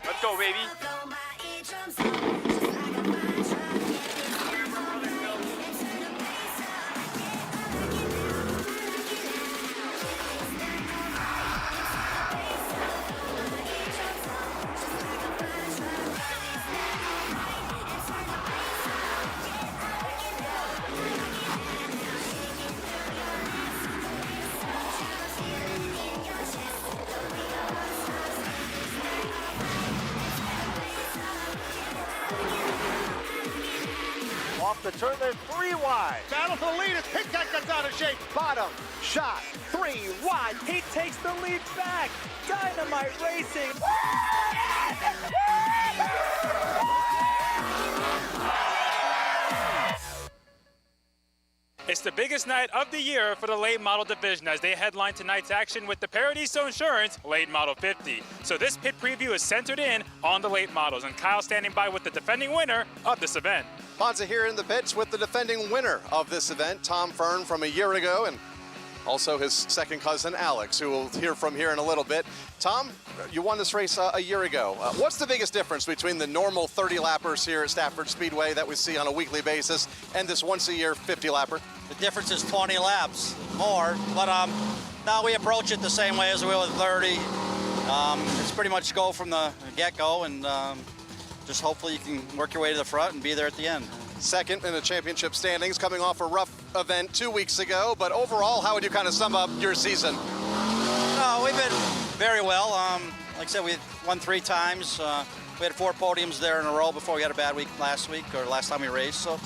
Let's go, baby. Off the turn, they're 3 wide. Battle for the lead as Hickok gets out of shape. Bottom shot, 3 wide. He takes the lead back. Dynamite Racing. It's the biggest night of the year for the late model division as they headline tonight's action with the Paradiso Insurance Late Model 50. So this pit preview is centered in on the late models, and Kyle standing by with the defending winner of this event. Ponza here in the pits with the defending winner of this event, Tom Fern from a year ago, and also his second cousin, Alex, who we'll hear from here in a little bit. Tom, you won this race a year ago. What's the biggest difference between the normal 30-lappers here at Stafford Speedway that we see on a weekly basis and this once-a-year 50-lapper? The difference is 20 laps more, but now we approach it the same way as we will with 30. It's pretty much go from the get-go, and just hopefully you can work your way to the front and be there at the end. Second in the championship standings, coming off a rough event 2 weeks ago, but overall, how would you kind of sum up your season? We've been very well. Like I said, we won 3 times. We had 4 podiums there in a row before we had a bad week last week, or last time we raced. So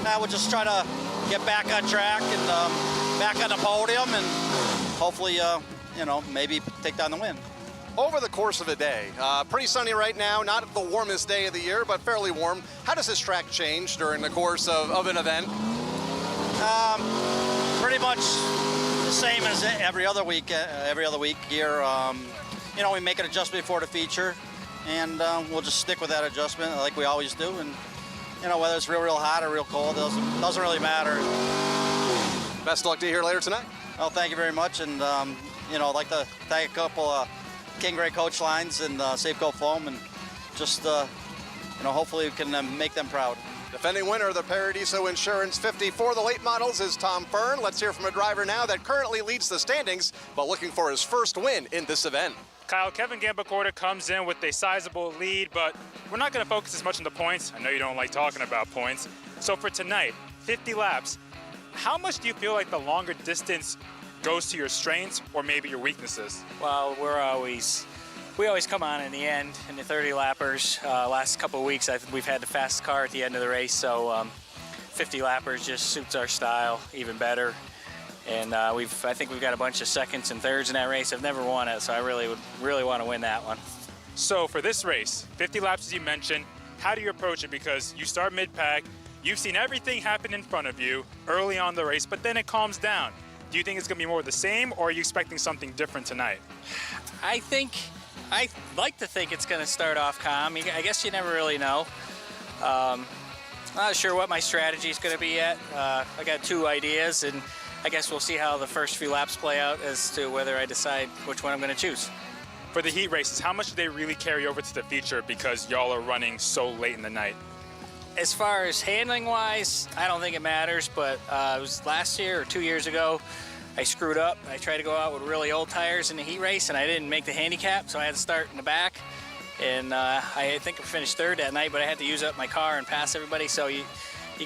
now we'll just try to get back on track and back on the podium, and hopefully, maybe take down the win. Over the course of a day, pretty sunny right now, not the warmest day of the year, but fairly warm. How does this track change during the course of an event? Pretty much the same as every other week here. We make an adjustment before the feature, and we'll just stick with that adjustment like we always do. And whether it's real hot or real cold, doesn't really matter. Best of luck to you here later tonight. Well, thank you very much, and I'd like to thank a couple of King Gray coach lines and Safeco Foam, and just hopefully we can make them proud. Defending winner of the Paradiso Insurance 50 for the late models is Tom Fern. Let's hear from a driver now that currently leads the standings, but looking for his first win in this event. Kyle, Kevin Gambacorda comes in with a sizable lead, but we're not going to focus as much on the points. I know you don't like talking about points. So for tonight, 50 laps, how much do you feel like the longer distance goes to your strengths or maybe your weaknesses? Well, we always come on in the end in the 30 lappers. Last couple of weeks, we've had the fastest car at the end of the race, so 50 lappers just suits our style even better. And I think we've got a bunch of seconds and thirds in that race. I've never won it, so I really want to win that one. So for this race, 50 laps as you mentioned, how do you approach it? Because you start mid-pack, you've seen everything happen in front of you early on the race, but then it calms down. Do you think it's going to be more of the same, or are you expecting something different tonight? I like to think it's going to start off calm. I guess you never really know. I'm not sure what my strategy is going to be yet. I got 2 ideas, and I guess we'll see how the first few laps play out as to whether I decide which one I'm going to choose. For the heat races, how much do they really carry over to the feature because y'all are running so late in the night? As far as handling-wise, I don't think it matters, but it was last year or 2 years ago, I screwed up. I tried to go out with really old tires in the heat race, and I didn't make the handicap, so I had to start in the back. And I think I finished 3rd that night, but I had to use up my car and pass everybody, so you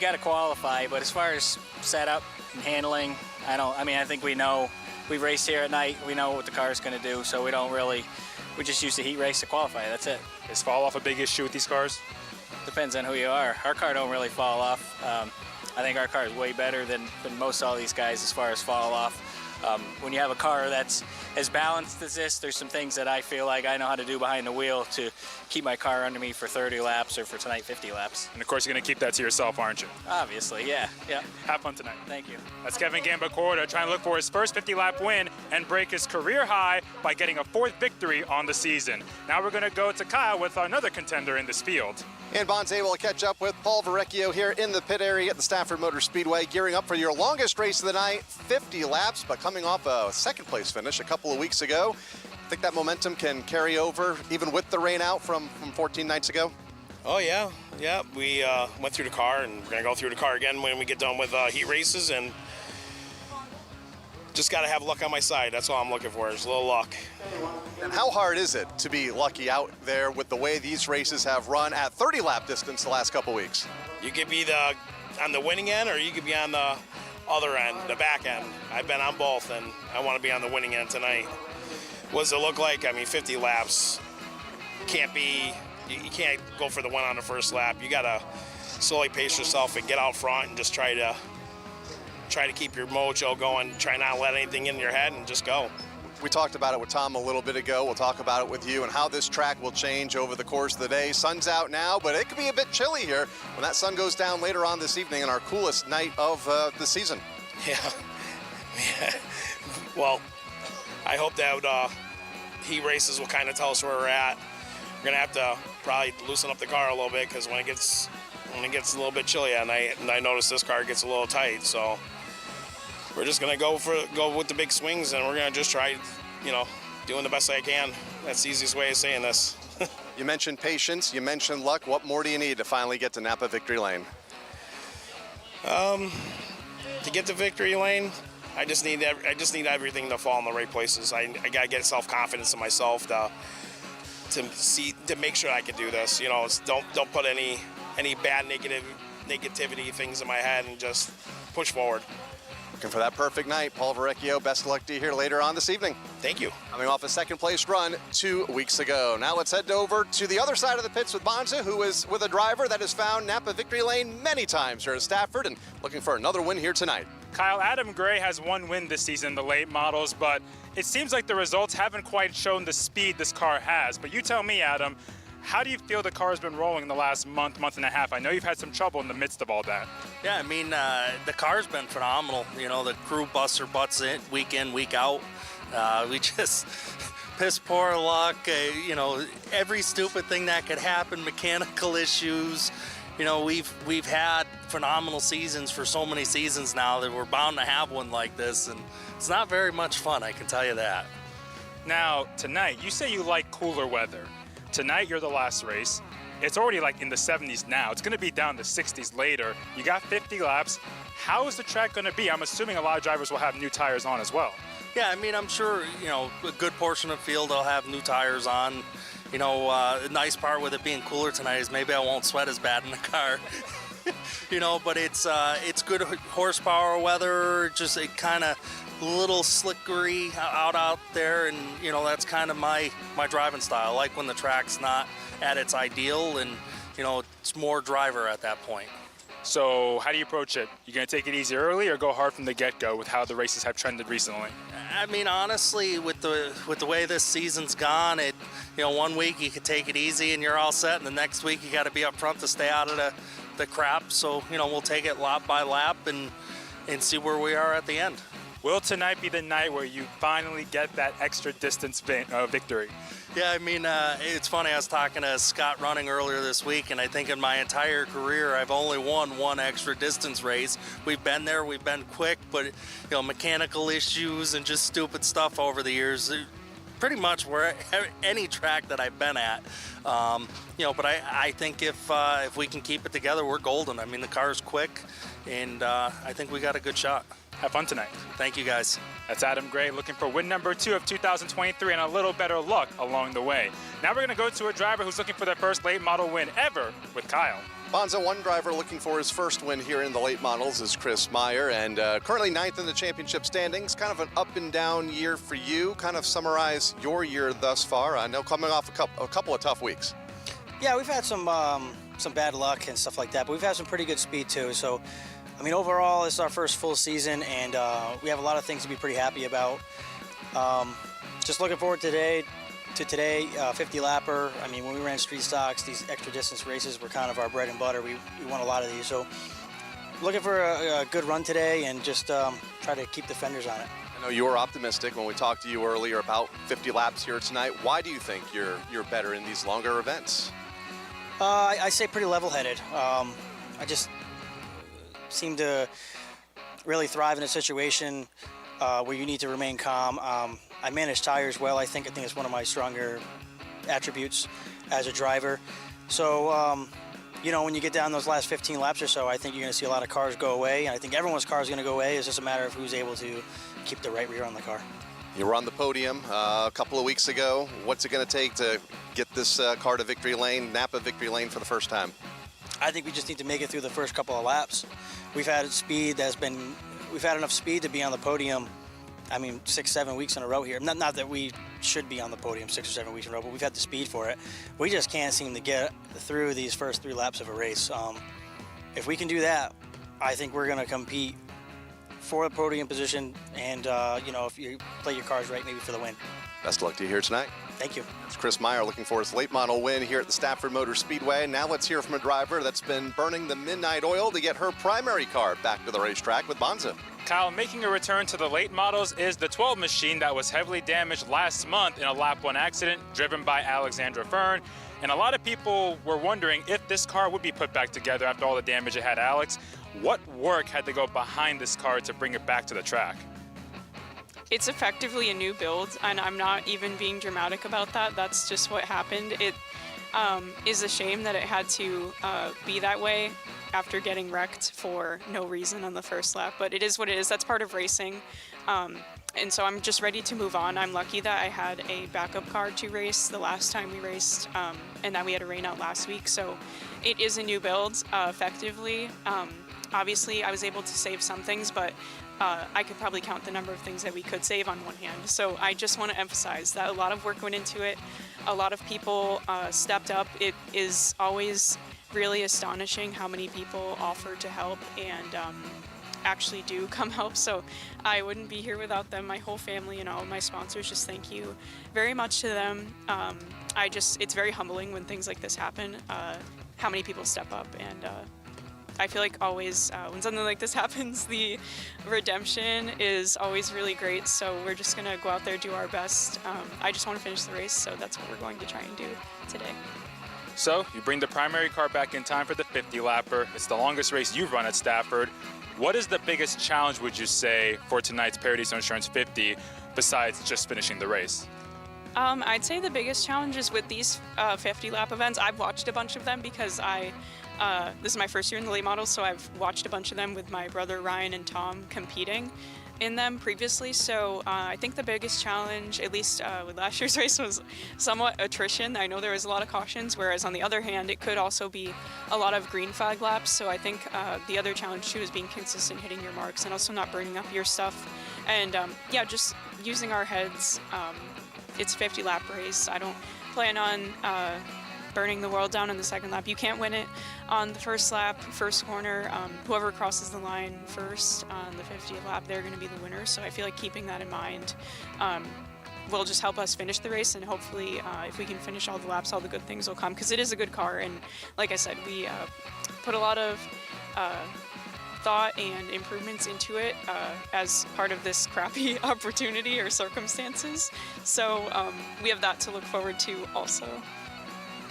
got to qualify. But as far as setup and handling, I think we know. We race here at night. We know what the car is going to do, so we just use the heat race to qualify. That's it. Is fall off a big issue with these cars? Depends on who you are. Our car don't really fall off. I think our car is way better than most all these guys as far as fall off. When you have a car that's as balanced as this, there's some things that I feel like I know how to do behind the wheel to keep my car under me for 30 laps or for tonight 50 laps. And of course you're going to keep that to yourself, aren't you? Obviously, yeah. Have fun tonight. Thank you. That's Kevin Gambacorda trying to look for his first 50-lap win and break his career high by getting a 4th victory on the season. Now we're going to go to Kyle with another contender in this field. And Bond's able to catch up with Paul Verrecchio here in the pit area at the Stafford Motor Speedway, gearing up for your longest race of the night, 50 laps, but coming coming off a second place finish a couple of weeks ago. Think that momentum can carry over even with the rain out from 14 nights ago? Oh, yeah. We went through the car, and we're going to go through the car again when we get done with heat races, and just got to have luck on my side. That's all I'm looking for, is a little luck. And how hard is it to be lucky out there with the way these races have run at 30-lap distance the last couple weeks? You could be on the winning end, or you could be on the other end, the back end. I've been on both, and I want to be on the winning end tonight. What does it look like? I mean, 50 laps can't be, you can't go for the win on the first lap. You got to slowly pace yourself and get out front and just try to keep your mojo going, try not to let anything in your head, and just go. We talked about it with Tom a little bit ago. We'll talk about it with you and how this track will change over the course of the day. Sun's out now, but it could be a bit chilly here when that sun goes down later on this evening on our coolest night of the season. Yeah. Well, I hope that heat races will kind of tell us where we're at. We're gonna have to probably loosen up the car a little bit, because when it gets a little bit chilly at night, and I notice this car gets a little tight, so we're just gonna go with the big swings, and we're gonna just try, doing the best I can. That's the easiest way of saying this. You mentioned patience, you mentioned luck. What more do you need to finally get to Napa Victory Lane? To get to Victory Lane, I just need everything to fall in the right places. I gotta get self-confidence in myself to make sure I can do this. Don't put any bad negativity things in my head, and just push forward. Looking for that perfect night. Paul Verrecchio, best of luck to you here later on this evening. Thank you. Coming off a second place run 2 weeks ago. Now let's head over to the other side of the pits with Bonza, who is with a driver that has found Napa Victory Lane many times here at Stafford and looking for another win here tonight. Kyle, Adam Gray has one win this season in the late models, but it seems like the results haven't quite shown the speed this car has. But you tell me, Adam, how do you feel the car has been rolling the last month and a half? I know you've had some trouble in the midst of all that. Yeah, I mean, the car's been phenomenal. The crew busts their butts in, week out. We just piss poor luck, every stupid thing that could happen, mechanical issues. We've had phenomenal seasons for so many seasons now that we're bound to have one like this, and it's not very much fun, I can tell you that. Now, tonight, you say you like cooler weather. Tonight, you're the last race. It's already like in the 70s now. It's going to be down to 60s later. You got 50 laps. How is the track going to be? I'm assuming a lot of drivers will have new tires on as well. Yeah, I mean, I'm sure, a good portion of the field will have new tires on. The nice part with it being cooler tonight is maybe I won't sweat as bad in the car. But it's good horsepower weather, just it kind of little slickery out there, and that's kind of my driving style. I like when the track's not at its ideal, and it's more driver at that point. So how do you approach it? You gonna take it easy early or go hard from the get-go with how the races have trended recently? I mean, honestly, with the way this season's gone, 1 week you could take it easy and you're all set, and the next week you got to be up front to stay out of the crap. So we'll take it lap by lap and see where we are at the end. Will tonight be the night where you finally get that extra distance victory? Yeah, I mean, it's funny. I was talking to Scott Running earlier this week, and I think in my entire career, I've only won one extra distance race. We've been there, we've been quick, but mechanical issues and just stupid stuff over the years. Pretty much where any track that I've been at, but I think if we can keep it together, we're golden. I mean, the car's quick, and I think we got a good shot. Have fun tonight. Thank you, guys. That's Adam Gray looking for win number 2 of 2023 and a little better luck along the way. Now we're going to go to a driver who's looking for their first late model win ever with Kyle. Bonza, one driver looking for his first win here in the late models is Chris Meyer, and currently 9th in the championship standings. Kind of an up and down year for you. Kind of summarize your year thus far. I know coming off a couple of tough weeks. Yeah, we've had some bad luck and stuff like that, but we've had some pretty good speed too. So, I mean, overall, this is our first full season, and we have a lot of things to be pretty happy about. Just looking forward to today, 50 lapper. I mean, when we ran street stocks, these extra distance races were kind of our bread and butter. We won a lot of these, so looking for a good run today and just try to keep the fenders on it. I know you were optimistic when we talked to you earlier about 50 laps here tonight. Why do you think you're better in these longer events? I say pretty level-headed. I just seem to really thrive in a situation where you need to remain calm. I manage tires well. I think it's one of my stronger attributes as a driver. So, when you get down those last 15 laps or so, I think you're going to see a lot of cars go away. And I think everyone's car is going to go away. It's just a matter of who's able to keep the right rear on the car. You were on the podium a couple of weeks ago. What's it going to take to get this car to victory lane, Napa victory lane for the first time? I think we just need to make it through the first couple of laps. We've had enough speed to be on the podium. 6-7 weeks in a row here. Not that we should be on the podium 6 or 7 weeks in a row, but we've had the speed for it. We just can't seem to get through these first 3 laps of a race. If we can do that, I think we're going to compete for the podium position, and if you play your cards right, maybe for the win. Best of luck to you here tonight. Thank you. It's Chris Meyer looking for his late model win here at the Stafford Motor Speedway. Now let's hear from a driver that's been burning the midnight oil to get her primary car back to the racetrack with Bonza. Kyle, making a return to the late models is the 12 machine that was heavily damaged last month in a lap 1 accident driven by Alexandra Fern. And a lot of people were wondering if this car would be put back together after all the damage it had. Alex, what work had to go behind this car to bring it back to the track? It's effectively a new build, and I'm not even being dramatic about that. That's just what happened. It is a shame that it had to be that way after getting wrecked for no reason on the first lap, but it is what it is. That's part of racing. And so I'm just ready to move on. I'm lucky that I had a backup car to race the last time we raced, and that we had a rain out last week. So it is a new build, effectively. Obviously, I was able to save some things, but I could probably count the number of things that we could save on one hand. So I just want to emphasize that a lot of work went into it. A lot of people stepped up. It is always really astonishing how many people offer to help and actually do come help. So I wouldn't be here without them. My whole family and all of my sponsors, just thank you very much to them. It's very humbling when things like this happen, how many people step up, and I feel like always when something like this happens, the redemption is always really great. So we're just gonna go out there, do our best. I just want to finish the race, so that's what we're going to try and do today. So you bring the primary car back in time for the 50-lapper. It's the longest race you've run at Stafford. What is the biggest challenge, would you say, for tonight's Paradiso Insurance 50, besides just finishing the race? I'd say the biggest challenge is with these 50-lap events. I've watched a bunch of them because this is my first year in the late models, so I've watched a bunch of them with my brother Ryan and Tom competing in them previously. So I think the biggest challenge, at least with last year's race, was somewhat attrition. I know there was a lot of cautions, whereas on the other hand, it could also be a lot of green flag laps. So I think the other challenge too is being consistent, hitting your marks, and also not burning up your stuff. And just using our heads. It's a 50-lap race. I don't plan on burning the world down in the second lap. You can't win it on the first lap, first corner. Whoever crosses the line first on the 50th lap, they're going to be the winner. So I feel like keeping that in mind will just help us finish the race, and hopefully if we can finish all the laps, all the good things will come, because it is a good car. And like I said, we put a lot of thought and improvements into it as part of this crappy opportunity or circumstances. So we have that to look forward to also.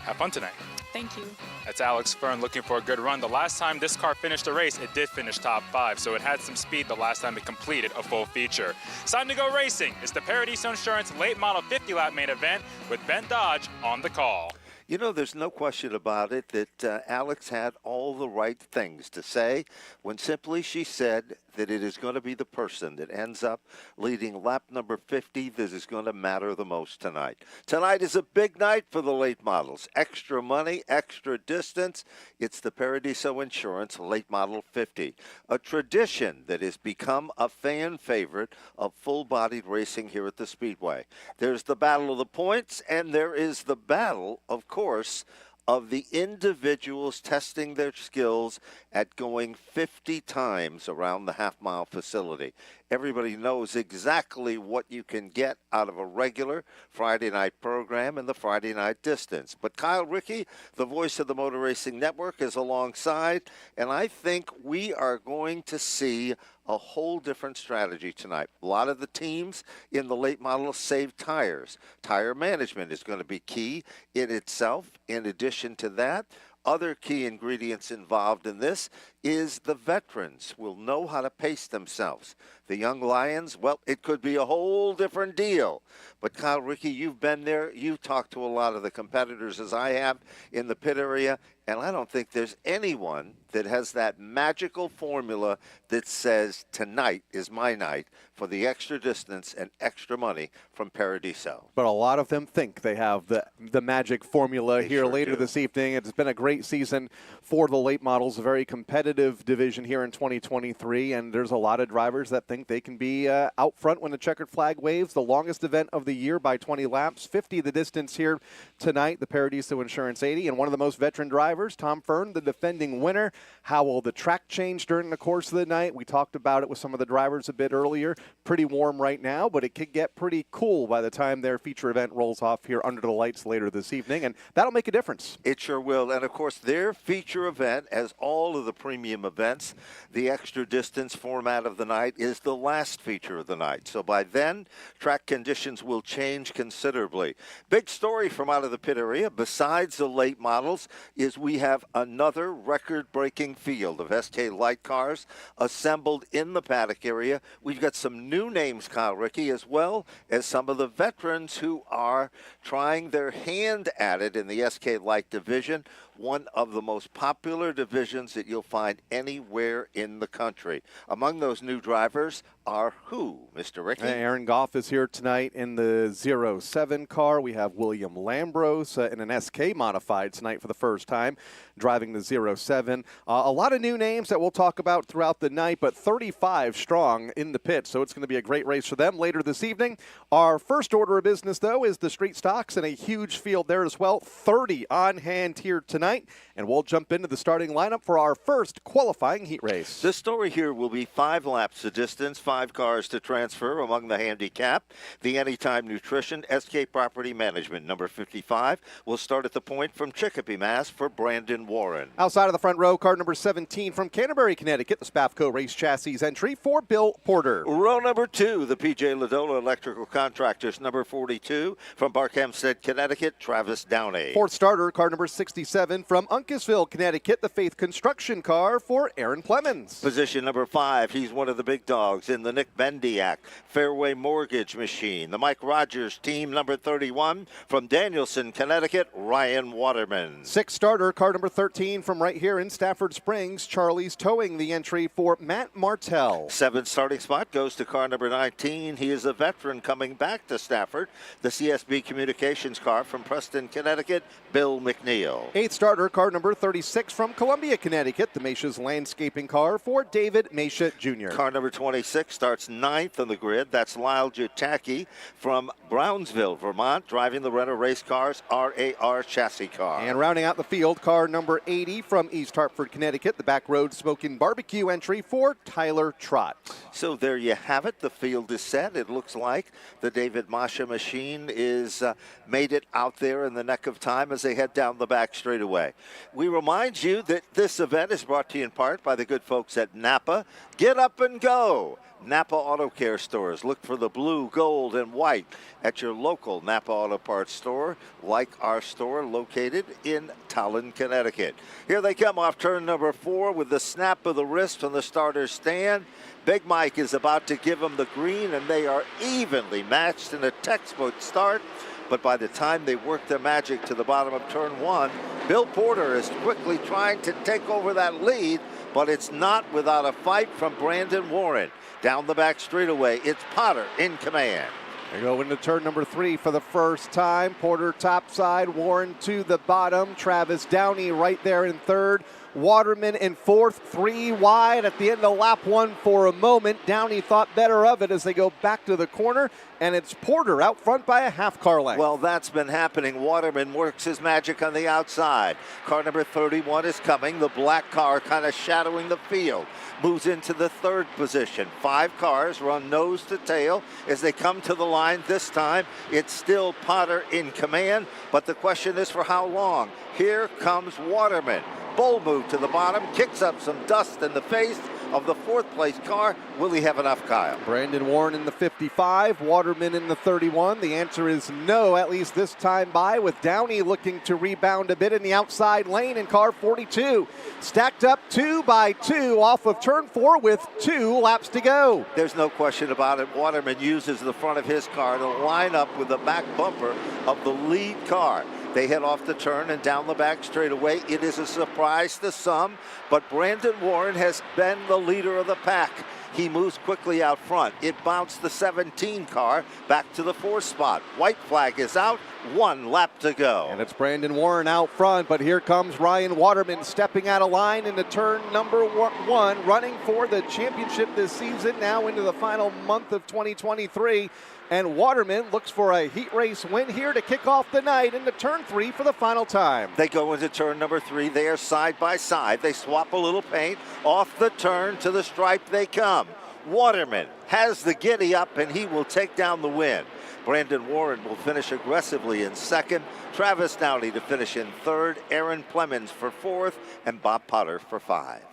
Have fun tonight. Thank you. That's Alex Fern looking for a good run. The last time this car finished a race, it did finish top 5, so it had some speed the last time it completed a full feature. It's time to go racing. It's the Paradiso Insurance Late Model 50-lap main event with Ben Dodge on the call. You know, there's no question about it that Alex had all the right things to say when simply she said that it is going to be the person that ends up leading lap number 50 that is going to matter the most tonight. Tonight is a big night for the late models. Extra money, extra distance. It's the Paradiso Insurance Late Model 50, a tradition that has become a fan favorite of full-bodied racing here at the Speedway. There's the battle of the points, and there is the battle, of course, of the individuals testing their skills at going 50 times around the half-mile facility. Everybody knows exactly what you can get out of a regular Friday night program and the Friday night distance. But Kyle Rickey, the voice of the Motor Racing Network, is alongside, and I think we are going to see a whole different strategy tonight. A lot of the teams in the late model save tires. Tire management is going to be key in itself. In addition to that, other key ingredients involved in this is the veterans will know how to pace themselves. The young Lions, well, it could be a whole different deal. But Kyle Rickey, you've been there. You've talked to a lot of the competitors, as I have, in the pit area. And I don't think there's anyone that has that magical formula that says tonight is my night for the extra distance and extra money from Paradiso. But a lot of them think they have the magic formula here later this evening. It's been a great season for the late models, a very competitive division here in 2023, and there's a lot of drivers that think they can be out front when the checkered flag waves. The longest event of the year by 20 laps, 50 the distance here tonight, the Paradiso Insurance 80, and one of the most veteran drivers, Tom Fern, the defending winner. How will the track change during the course of the night? We talked about it with some of the drivers a bit earlier. Pretty warm right now, but it could get pretty cool by the time their feature event rolls off here under the lights later this evening, and that'll make a difference. It sure will. And, of course, their feature event, as all of the premium events, the extra distance format of the night is the last feature of the night. So by then, track conditions will change considerably. Big story from out of the pit area, besides the late models, is we have another record-breaking field of SK Light cars assembled in the paddock area. We've got some new names, Kyle Rickey, as well as some of the veterans who are trying their hand at it in the SK Light division, one of the most popular divisions that you'll find anywhere in the country. Among those new drivers are who, Mr. Rickey? Aaron Goff is here tonight in the 07 car. We have William Lambros in an SK modified tonight for the first time, driving the 07. A lot of new names that we'll talk about throughout the night, but 35 strong in the pit, so it's going to be a great race for them later this evening. Our first order of business, though, is the street stocks and a huge field there as well. 30 on hand here tonight. And we'll jump into the starting lineup for our first qualifying heat race. This story here will be 5 laps of distance, 5 cars to transfer among the handicap. The Anytime Nutrition SK Property Management, number 55, will start at the point from Chicopee, Mass. for Brandon Warren. Outside of the front row, car number 17 from Canterbury, Connecticut, the Spafco Race Chassis entry for Bill Porter. Row number 2, the PJ Ladola Electrical Contractors, number 42, from Barkhamsted, Connecticut, Travis Downey. Fourth starter, car number 67 from Uncasville, Connecticut, the Faith Construction car for Aaron Clemens. Position number 5, he's one of the big dogs in the Nick Bendiak Fairway Mortgage Machine. The Mike Rogers team, number 31, from Danielson, Connecticut, Ryan Waterman. Sixth starter, car number 13 from right here in Stafford Springs, Charlie's Towing, the entry for Matt Martell. 7th starting spot goes to car number 19. He is a veteran coming back to Stafford, the CSB Communications car from Preston, Connecticut, Bill McNeil. Eighth starter, car number 36 from Columbia, Connecticut, the Meisha's Landscaping car for David Meisha Jr. Car number 26 starts 9th on the grid. That's Lyle Jutaki from Brownsville, Vermont, driving the Renner Race Cars RAR chassis car. And rounding out the field, car number 80 from East Hartford, Connecticut, the Back Road Smoking Barbecue entry for Tyler Trott. So there you have it. The field is set. It looks like the David Masha machine is made it out there in the neck of time as they head down the back straightaway. We remind you that this event is brought to you in part by the good folks at Napa. Get up and go. Napa Auto Care stores. Look for the blue, gold, and white at your local Napa Auto Parts store, like our store located in Tallinn, Connecticut. Here they come off turn number 4 with the snap of the wrist from the starter's stand. Big Mike is about to give them the green, and they are evenly matched in a textbook start. But by the time they work their magic to the bottom of turn 1, Bill Porter is quickly trying to take over that lead, but it's not without a fight from Brandon Warren. Down the back straightaway, it's Potter in command. They go into turn number 3 for the first time. Porter topside, Warren to the bottom. Travis Downey right there in third. Waterman in fourth, 3 wide at the end of lap 1 for a moment. Downey thought better of it as they go back to the corner, and it's Porter out front by a half car length. Well, that's been happening. Waterman works his magic on the outside. Car number 31 is coming. The black car kind of shadowing the field. Moves into the 3rd position. 5 cars run nose to tail as they come to the line. This time, it's still Potter in command, but the question is for how long? Here comes Waterman. Bull move to the bottom, kicks up some dust in the face, of the fourth place car. Will he have enough, Kyle? Brandon Warren in the 55, Waterman in the 31. The answer is no, at least this time by, with Downey looking to rebound a bit in the outside lane in car 42. Stacked up 2 by 2 off of turn 4 with 2 laps to go. There's no question about it. Waterman uses the front of his car to line up with the back bumper of the lead car. They head off the turn and down the back straightaway. It is a surprise to some, but Brandon Warren has been the leader of the pack. He moves quickly out front. It bounced the 17 car back to the 4th spot. White flag is out. 1 lap to go. And it's Brandon Warren out front, but here comes Ryan Waterman stepping out of line into turn number 1, running for the championship this season, now into the final month of 2023. And Waterman looks for a heat race win here to kick off the night into turn 3 for the final time. They go into turn number 3. They are side by side. They swap a little paint. Off the turn to the stripe they come. Waterman has the giddy up, and he will take down the win. Brandon Warren will finish aggressively in 2nd. Travis Downey to finish in 3rd. Aaron Plemons for 4th. And Bob Potter for 5.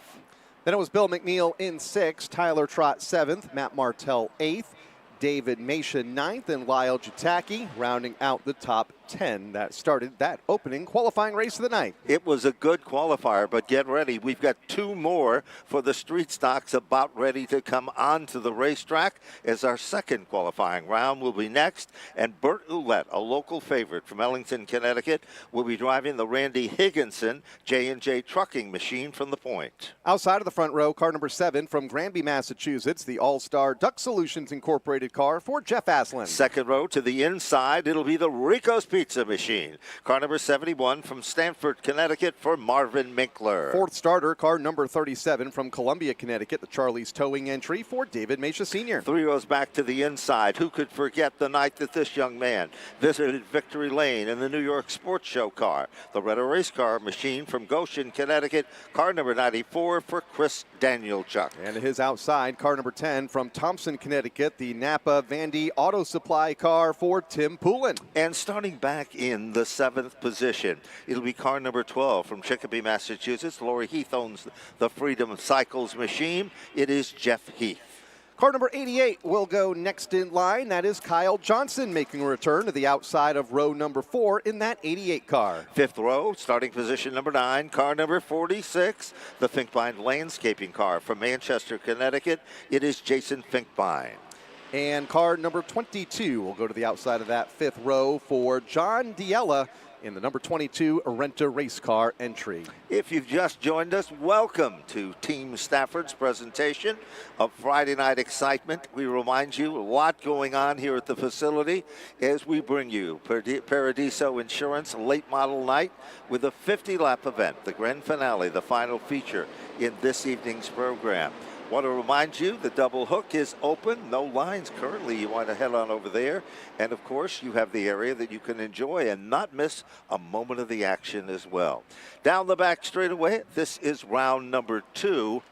Then it was Bill McNeil in 6th. Tyler Trott 7th. Matt Martell 8th. David Masha 9th, and Lyle Jataki rounding out the top 10 that started that opening qualifying race of the night. It was a good qualifier, but get ready. We've got 2 more for the street stocks about ready to come onto the racetrack, as our 2nd qualifying round will be next. And Bert Ouellette, a local favorite from Ellington, Connecticut, will be driving the Randy Higginson J&J trucking machine from the point. Outside of the front row, car number 7 from Granby, Massachusetts, the All-Star Duck Solutions Incorporated car for Jeff Aslan. 2nd row to the inside, it'll be the Rico's Pizza Machine. Car number 71 from Stafford, Connecticut for Marvin Minkler. 4th starter, car number 37 from Columbia, Connecticut, the Charlie's Towing entry for David Masha Sr. 3 rows back to the inside. Who could forget the night that this young man visited Victory Lane in the New York Sports Show car? The Red Race Car Machine from Goshen, Connecticut. Car number 94 for Chris Danielchuk. And his outside, car number 10 from Thompson, Connecticut, the Napa Vandy Auto Supply car for Tim Poulin. And starting back in the 7th position, it'll be car number 12 from Chicopee, Massachusetts. Lori Heath owns the Freedom Cycles machine. It is Jeff Heath. Car number 88 will go next in line. That is Kyle Johnson making a return to the outside of row number 4 in that 88 car. 5th row, starting position number 9, car number 46, the Finkbein Landscaping car from Manchester, Connecticut. It is Jason Finkbein. And car number 22 will go to the outside of that 5th row for John Diella in the number 22 Arenta race car entry. If you've just joined us, welcome to Team Stafford's presentation of Friday Night Excitement. We remind you a lot going on here at the facility as we bring you Paradiso Insurance Late Model Night with a 50-lap event, the grand finale, the final feature in this evening's program. Want to remind you the double hook is open. No lines currently. You want to head on over there. And, of course, you have the area that you can enjoy and not miss a moment of the action as well. Down the back straightaway, this is round number 2.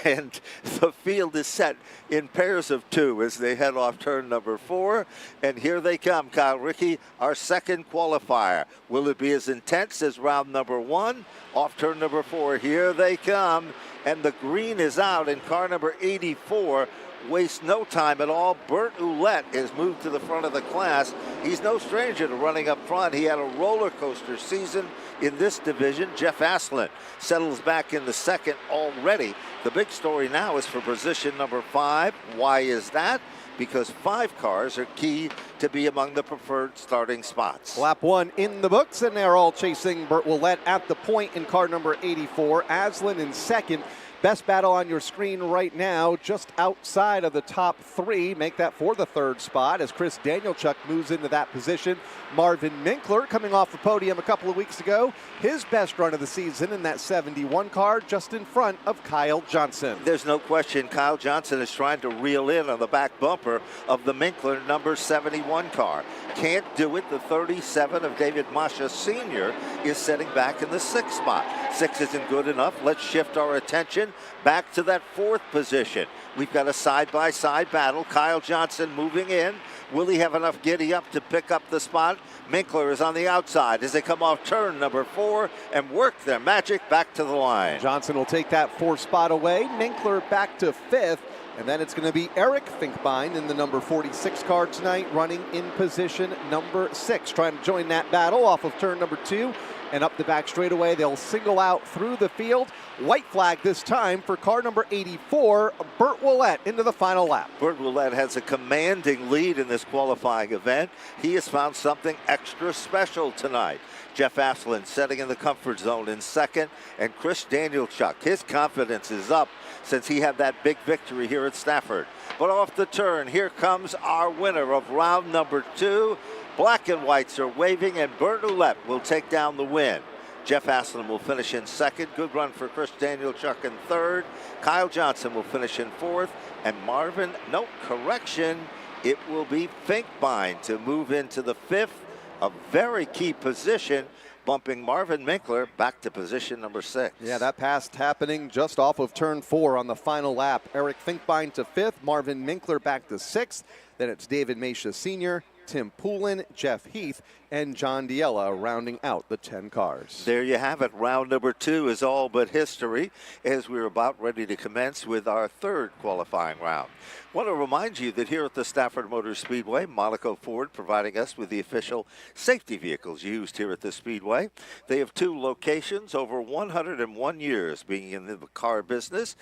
And the field is set in pairs of 2 as they head off turn number 4. And here they come, Kyle Rickey, our 2nd qualifier. Will it be as intense as round number 1? Off turn number 4, here they come. And the green is out, and car number 84 wastes no time at all. Bert Ouellette is moved to the front of the class. He's no stranger to running up front. He had a roller coaster season in this division. Jeff Aslan settles back in the 2nd already. The big story now is for position number 5. Why is that? Because 5 cars are key to be among the preferred starting spots. Lap 1 in the books, and they're all chasing Bert Ouellette at the point in car number 84. Aslan in 2nd. Best battle on your screen right now, just outside of the top 3. Make that for the 3rd spot as Chris Danielchuk moves into that position. Marvin Minkler coming off the podium a couple of weeks ago. His best run of the season in that 71 car, just in front of Kyle Johnson. There's no question Kyle Johnson is trying to reel in on the back bumper of the Minkler number 71 car. Can't do it. The 37 of David Masha Sr. is sitting back in the 6th spot. 6 isn't good enough. Let's shift our attention back to that 4th position. We've got a side-by-side battle. Kyle Johnson moving in. Will he have enough giddy up to pick up the spot? Minkler is on the outside as they come off turn number 4 and work their magic back to the line. Johnson will take that 4th spot away. Minkler back to 5th. And then it's going to be Eric Finkbein in the number 46 car tonight, running in position number 6, trying to join that battle off of turn number 2 and up the back straightaway. They'll single out through the field. White flag this time for car number 84, Burt Willett, into the final lap. Burt Willett has a commanding lead in this qualifying event. He has found something extra special tonight. Jeff Asplund setting in the comfort zone in 2nd, and Chris Danielchuk, his confidence is up since he had that big victory here at Stafford. But off the turn, here comes our winner of round number 2. Black and whites are waving, and Burt Willett will take down the win. Jeff Asplund will finish in 2nd. Good run for Chris Danielchuk in 3rd. Kyle Johnson will finish in 4th. And Marvin, no correction, it will be Finkbein to move into the 5th. A very key position, bumping Marvin Minkler back to position number 6. Yeah, that pass happening just off of turn 4 on the final lap. Eric Finkbein to 5th, Marvin Minkler back to 6th. Then it's David Mesha Sr., Tim Poulin, Jeff Heath, and John Diella rounding out the 10 cars. There you have it. Round number 2 is all but history as we're about ready to commence with our 3rd qualifying round. I want to remind you that here at the Stafford Motor Speedway, Monaco Ford providing us with the official safety vehicles used here at the Speedway. They have 2 locations, over 101 years being in the car business,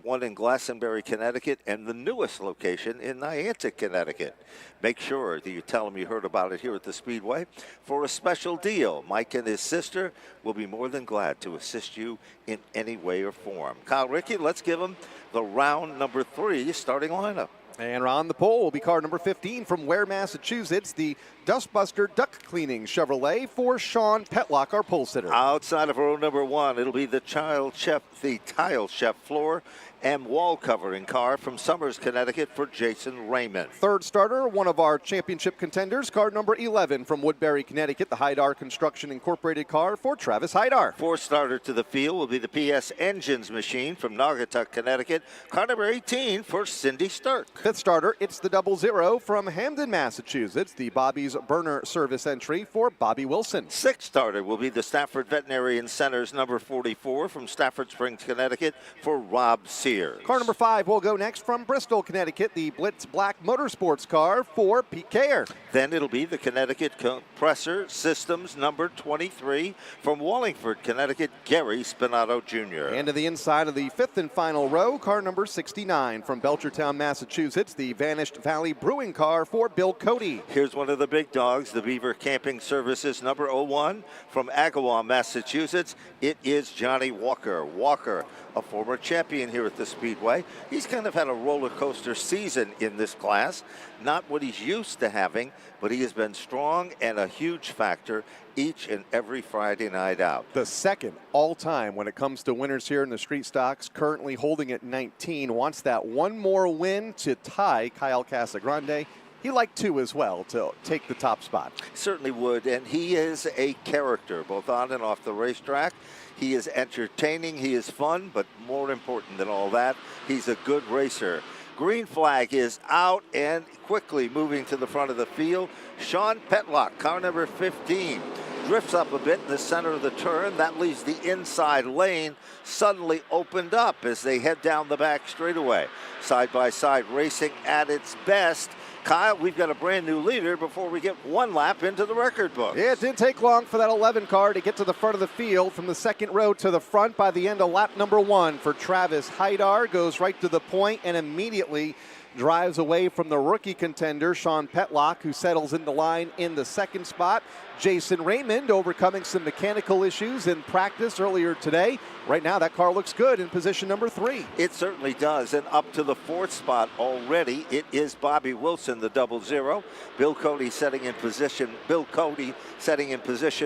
one in Glastonbury, Connecticut, and the newest location in Niantic, Connecticut. Make sure that you tell them you heard about it here at the Speedway for a special deal. Mike and his sister will be more than glad to assist you in any way or form. Kyle Rickey, let's give them the round number 3 starting lineup. And on the pole will be car number 15 from Ware, Massachusetts, the Dustbuster Duck Cleaning Chevrolet for Sean Petlock, our pole sitter. Outside of row number 1, it'll be the Tile Chef floor and wall covering car from Summers, Connecticut for Jason Raymond. 3rd starter, one of our championship contenders, car number 11 from Woodbury, Connecticut, the Haidar Construction Incorporated car for Travis Haidar. 4th starter to the field will be the PS Engines machine from Naugatuck, Connecticut, car number 18 for Cindy Sturk. 5th starter, it's the 00 from Hamden, Massachusetts, the Bobby's Burner service entry for Bobby Wilson. 6th starter will be the Stafford Veterinarian Center's number 44 from Stafford Springs, Connecticut for Rob Sears. Car number 5 will go next from Bristol, Connecticut, the Blitz Black Motorsports car for Pete Kayer. Then it'll be the Connecticut Compressor Systems number 23 from Wallingford, Connecticut, Gary Spinato Jr. And to the inside of the 5th and final row, car number 69 from Belchertown, Massachusetts, the Vanished Valley Brewing car for Bill Cody. Here's one of the big dogs, the Beaver Camping Services number 01 from Agawam, Massachusetts. It is Johnny Walker. Walker, a former champion here at the Speedway. He's kind of had a roller coaster season in this class. Not what he's used to having, but he has been strong and a huge factor each and every Friday night out. The 2nd all-time when it comes to winners here in the street stocks, currently holding at 19, wants that one more win to tie Kyle Casagrande. He liked 2 as well to take the top spot. Certainly would, and he is a character, both on and off the racetrack. He is entertaining, he is fun, but more important than all that, he's a good racer. Green flag is out and quickly moving to the front of the field. Sean Petlock, car number 15, drifts up a bit in the center of the turn. That leaves the inside lane suddenly opened up as they head down the back straightaway. Side-by-side racing at its best. Kyle, we've got a brand new leader before we get 1 lap into the record book. Yeah, it didn't take long for that 11 car to get to the front of the field. From the 2nd row to the front by the end of lap number 1 for Travis Haidar. Goes right to the point and immediately drives away from the rookie contender, Sean Petlock, who settles in the line in the 2nd spot. Jason Raymond overcoming some mechanical issues in practice earlier today. Right now, that car looks good in position number 3. It certainly does, and up to the 4th spot already, it is Bobby Wilson, the 00. Bill Cody setting in position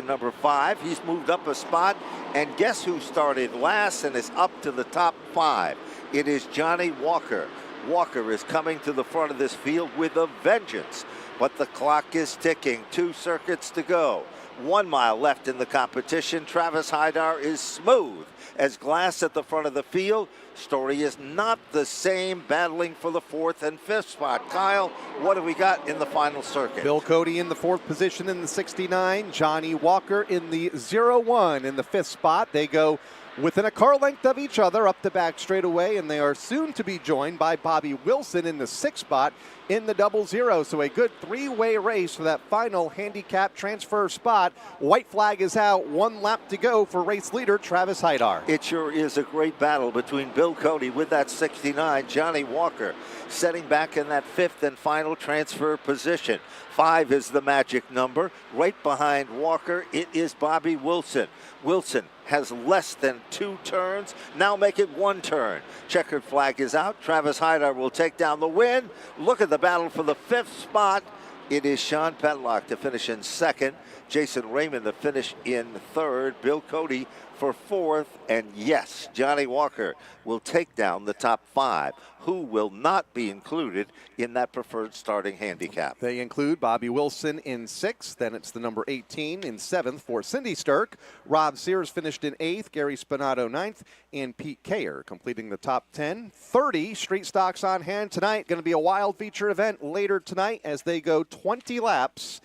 number 5. He's moved up a spot, and guess who started last and is up to the top 5? It is Johnny Walker. Walker is coming to the front of this field with a vengeance. But the clock is ticking. 2 circuits to go. 1 mile left in the competition. Travis Hydar is smooth as glass at the front of the field. Story is not the same, battling for the 4th and 5th spot. Kyle, what have we got in the final circuit? Bill Cody in the 4th position in the 69. Johnny Walker in the 0-1 in the 5th spot. They go within a car length of each other up the back straightaway, and they are soon to be joined by Bobby Wilson in the 6th spot in the 0-0. So a good 3-way race for that final handicap transfer spot. White flag is out, 1 lap to go for race leader Travis Hydar. It sure is a great battle between Bill Cody with that 69, Johnny Walker setting back in that 5th and final transfer position. 5 is the magic number. Right behind Walker, it is Bobby Wilson. Wilson has less than 2 turns. Now make it 1 turn. Checkered flag is out. Travis Hydar will take down the win. Look at the battle for the 5th spot. It is Sean Petlock to finish in 2nd. Jason Raymond to finish in 3rd. Bill Cody for 4th. And yes, Johnny Walker will take down the top 5. Who will not be included in that preferred starting handicap? They include Bobby Wilson in 6th. Then it's the number 18 in 7th for Cindy Sturk. Rob Sears finished in 8th. Gary Spinato 9th. And Pete Kayer completing the top 10. 30 street stocks on hand tonight. Going to be a wild feature event later tonight as they go 20 laps.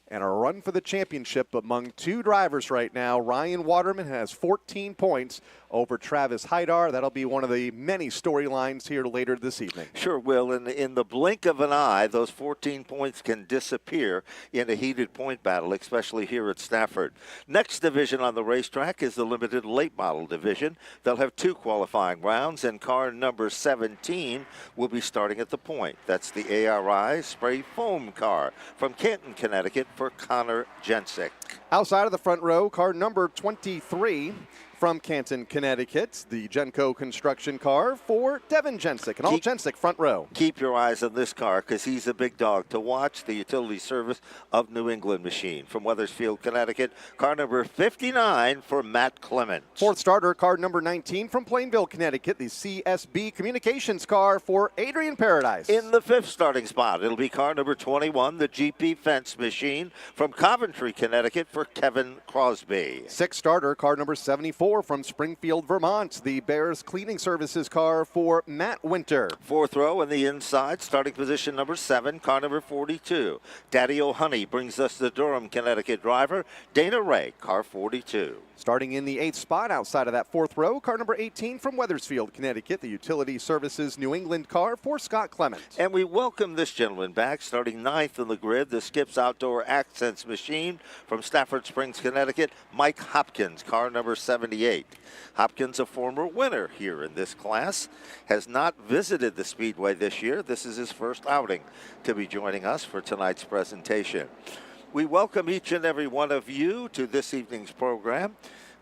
And a run for the championship among 2 drivers right now. Ryan Waterman has 14 points over Travis Hydar. That'll be one of the many storylines here later this evening. Sure will. In the blink of an eye, those 14 points can disappear in a heated point battle, especially here at Stafford. Next division on the racetrack is the limited late model division. They'll have 2 qualifying rounds, and car number 17 will be starting at the point. That's the ARI spray foam car from Canton, Connecticut for Connor Jensick. Outside of the front row, car number 23 from Canton, Connecticut, the Genco construction car for Devin Jensick, and all Jensick front row. Keep your eyes on this car because he's a big dog to watch. The utility service of New England machine from Wethersfield, Connecticut. Car number 59 for Matt Clement. 4th starter, car number 19 from Plainville, Connecticut, the CSB Communications car for Adrian Paradise. In the 5th starting spot, it'll be car number 21, the GP Fence machine from Coventry, Connecticut for Kevin Crosby. 6th starter, car number 74 from Springfield, Vermont, the Bears Cleaning Services car for Matt Winter. 4th row on the inside, starting position number 7, car number 42. Daddy O'Honey brings us the Durham, Connecticut driver, Dana Ray, car 42. Starting in the 8th spot outside of that 4th row, car number 18 from Wethersfield, Connecticut, the Utility Services New England car for Scott Clement. And we welcome this gentleman back, starting 9th in the grid, the Skips Outdoor Accents machine from Stafford Springs, Connecticut, Mike Hopkins, car number 78. Hopkins, a former winner here in this class, has not visited the Speedway this year. This is his first outing to be joining us for tonight's presentation. We welcome each and every one of you to this evening's program,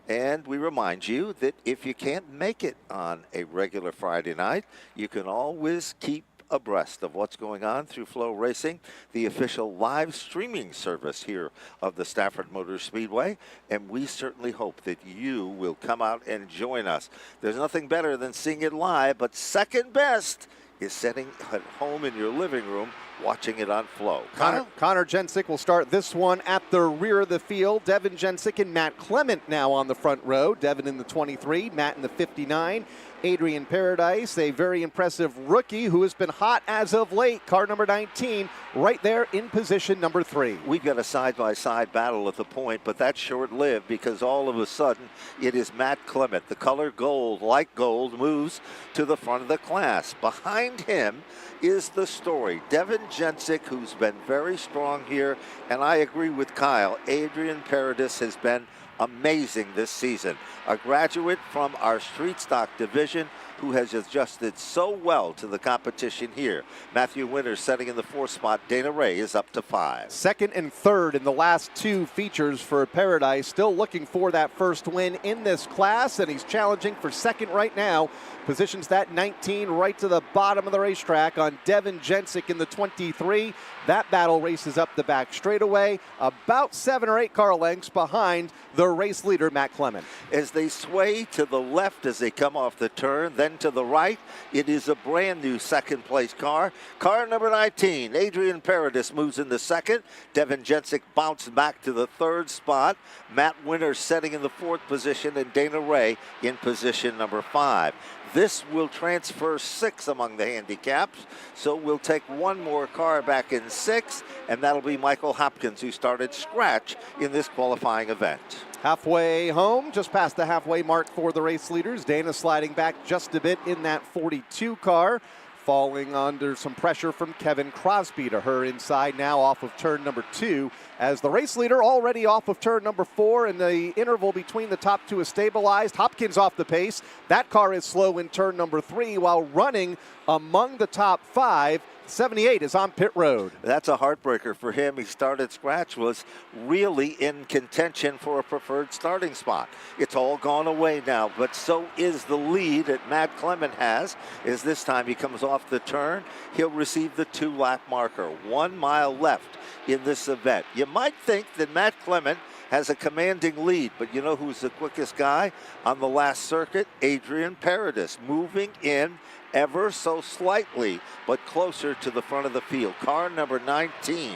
and we remind you that if you can't make it on a regular Friday night, you can always keep abreast of what's going on through FloRacing, the official live streaming service here of the Stafford Motor Speedway, and we certainly hope that you will come out and join us. There's nothing better than seeing it live, but second best is sitting at home in your living room watching it on Flo. Connor Jensick will start this one at the rear of the field. Devin Jensick and Matt Clement now on the front row. Devin in the 23, Matt in the 59. Adrian Paradise, a very impressive rookie who has been hot as of late. Car number 19 right there in position number 3. We've got a side-by-side battle at the point, but that's short-lived because all of a sudden it is Matt Clement. The color gold, like gold, moves to the front of the class. Behind him is the story. Devin Jensick, who's been very strong here, and I agree with Kyle. Adrian Paradise has been amazing this season. A graduate from our street stock division who has adjusted so well to the competition here. Matthew Winters setting in the 4th spot. Dana Ray is up to 5. 2nd and 3rd in the last 2 features for Paradise. Still looking for that first win in this class, and he's challenging for 2nd right now. Positions that 19 right to the bottom of the racetrack on Devin Jensick in the 23. That battle races up the back straightaway, about 7 or 8 car lengths behind the the race leader, Matt Clement. As they sway to the left as they come off the turn, then to the right, it is a brand new second place car. Car number 19, Adrian Paradis moves into second. Devin Jensic bounced back to the third spot. Matt Winter setting in the fourth position, and Dana Ray in position number 5. This will transfer 6 among the handicaps, so we'll take one more car back in 6, and that'll be Michael Hopkins, who started scratch in this qualifying event. Halfway home, just past the halfway mark for the race leaders. Dana sliding back just a bit in that 42 car, falling under some pressure from Kevin Crosby to her inside now off of turn number 2, as the race leader already off of turn number 4, and the interval between the top 2 is stabilized. Hopkins off the pace. That car is slow in turn number 3 while running among the top 5. 78 is on pit road. That's a heartbreaker for him. He started scratch, was really in contention for a preferred starting spot. It's all gone away now, but so is the lead that Matt Clement has, as this time he comes off the turn. He'll receive the 2-lap marker. 1 mile left in this event. You might think that Matt Clement has a commanding lead, but you know who's the quickest guy on the last circuit? Adrian Paradis, moving in ever so slightly, but closer to the front of the field. Car number 19.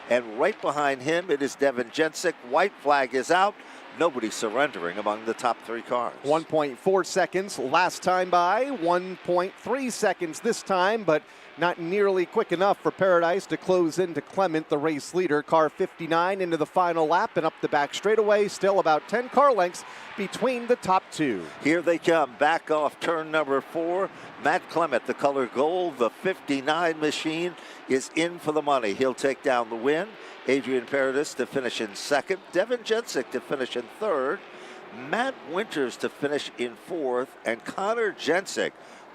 And right behind him, it is Devin Jensic. White flag is out. Nobody surrendering among the top 3 cars. 1.4 seconds last time by, 1.3 seconds this time, but not nearly quick enough for Paradise to close into Clement, the race leader. Car 59 into the final lap and up the back straightaway. Still about 10 car lengths between the top 2. Here they come, back off turn number 4. Matt Clement, the color gold, the 59 machine, is in for the money. He'll take down the win. Adrian Paradis to finish in second. Devin Jensic to finish in third. Matt Winters to finish in fourth. And Connor Jensic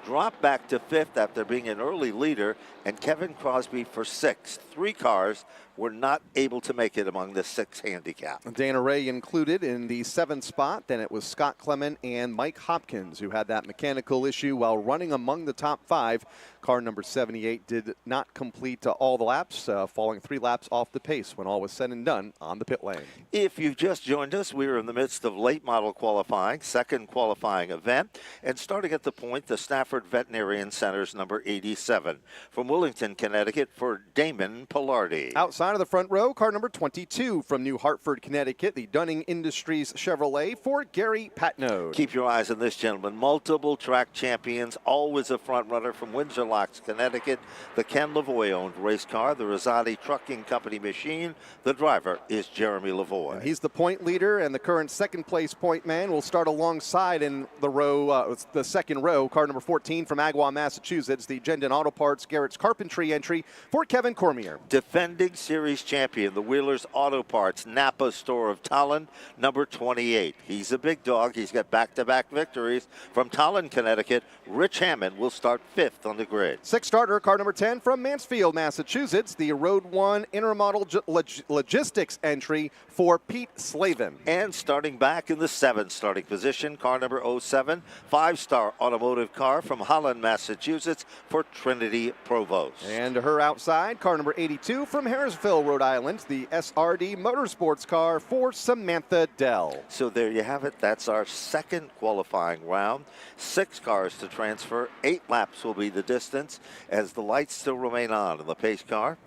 dropped back to fifth after being an early leader, and Kevin Crosby for sixth. 3 cars were not able to make it among the 6 handicap. Dana Ray included in the 7th spot. Then it was Scott Clement and Mike Hopkins who had that mechanical issue while running among the top 5. Car number 78 did not complete all the laps, falling 3 laps off the pace when all was said and done on the pit lane. If you've just joined us, we are in the midst of late model qualifying, second qualifying event, and starting at the point, the Stafford Veterinarian Center's number 87. From Willington, Connecticut, for Damon Pillardi. Outside of the front row, car number 22 from New Hartford, Connecticut, the Dunning Industries Chevrolet for Gary Patnode. Keep your eyes on this gentleman. Multiple track champions, always a front runner from Windsor Locks, Connecticut. The Ken Lavoie-owned race car, the Rosati Trucking Company machine. The driver is Jeremy Lavoie. And he's the point leader and the current second place point man. Will start alongside in the row, the second row, car number 14 from Agawam, Massachusetts, the Gendon Auto Parts Garrett's Carpentry entry for Kevin Cormier. Defending series champion, the Wheelers Auto Parts Napa store of Tallinn, number 28. He's a big dog. He's got back-to-back victories from Tallinn, Connecticut. Rich Hammond will start 5th on the grid. 6th starter, car number 10 from Mansfield, Massachusetts, the Road 1 Intermodal Logistics entry for Pete Slavin. And starting back in the 7th starting position, car number 07, 5-star automotive car from Holland, Massachusetts for Trinity Provost. And her outside, car number 82 from Harrisville, Rhode Island, the SRD Motorsports car for Samantha Dell. So there you have it. That's our second qualifying round. 6 cars to transfer. 8 laps will be the distance as the lights still remain on in the pace car.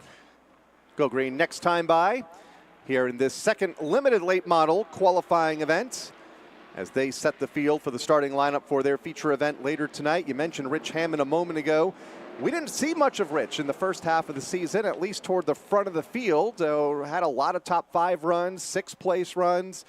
Go green next time by here in this second limited late model qualifying event as they set the field for the starting lineup for their feature event later tonight. You mentioned Rich Hammond a moment ago. We didn't see much of Rich in the first half of the season, at least toward the front of the field. Had a lot of top 5 runs, 6th place runs.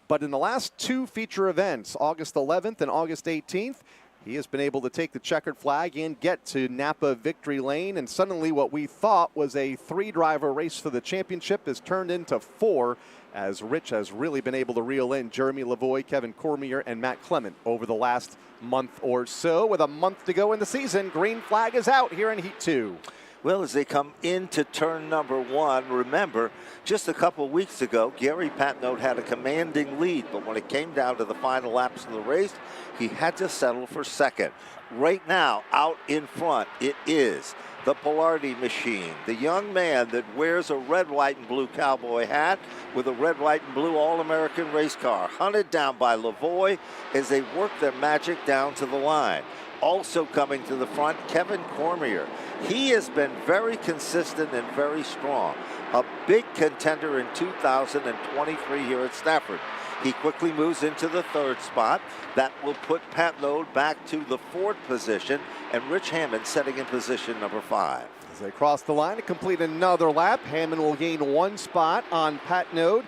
But in the last 2 feature events, August 11th and August 18th, he has been able to take the checkered flag and get to Napa victory lane. And suddenly what we thought was a 3-driver race for the championship has turned into 4, as Rich has really been able to reel in Jeremy Lavoie, Kevin Cormier, and Matt Clement over the last month or so. With a month to go in the season, green flag is out here in Heat 2. Well, as they come into turn number 1, remember, just a couple weeks ago, Gary Patnode had a commanding lead, but when it came down to the final laps of the race, he had to settle for second. Right now, out in front, it is the Pilardi machine, the young man that wears a red, white, and blue cowboy hat with a red, white, and blue All-American race car, hunted down by Lavoie as they work their magic down to the line. Also coming to the front, Kevin Cormier. He has been very consistent and very strong. A big contender in 2023 here at Stafford. He quickly moves into the third spot. That will put Pat Node back to the fourth position, and Rich Hammond setting in position number 5. As they cross the line to complete another lap, Hammond will gain 1 spot on Pat Node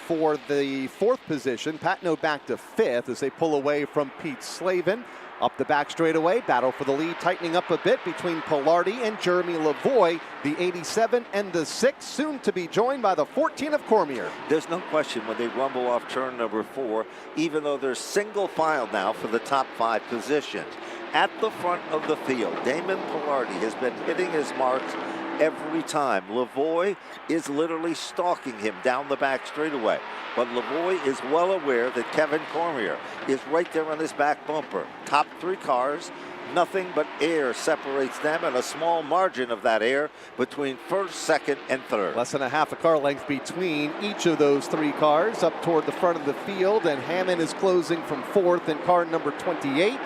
for the 4th position. Pat Node back to 5th as they pull away from Pete Slavin. Up the back straightaway, battle for the lead tightening up a bit between Pilardi and Jeremy Lavoie, the 87 and the 6, soon to be joined by the 14 of Cormier. There's no question when they rumble off turn number 4, even though they're single file now for the top 5 positions. At the front of the field, Damon Pilardi has been hitting his marks every time. Lavoie is literally stalking him down the back straightaway. But Lavoie is well aware that Kevin Cormier is right there on his back bumper. Top 3 cars, nothing but air separates them, and a small margin of that air between first, second, and third. Less than a half a car length between each of those 3 cars up toward the front of the field, and Hammond is closing from 4th in car number 28.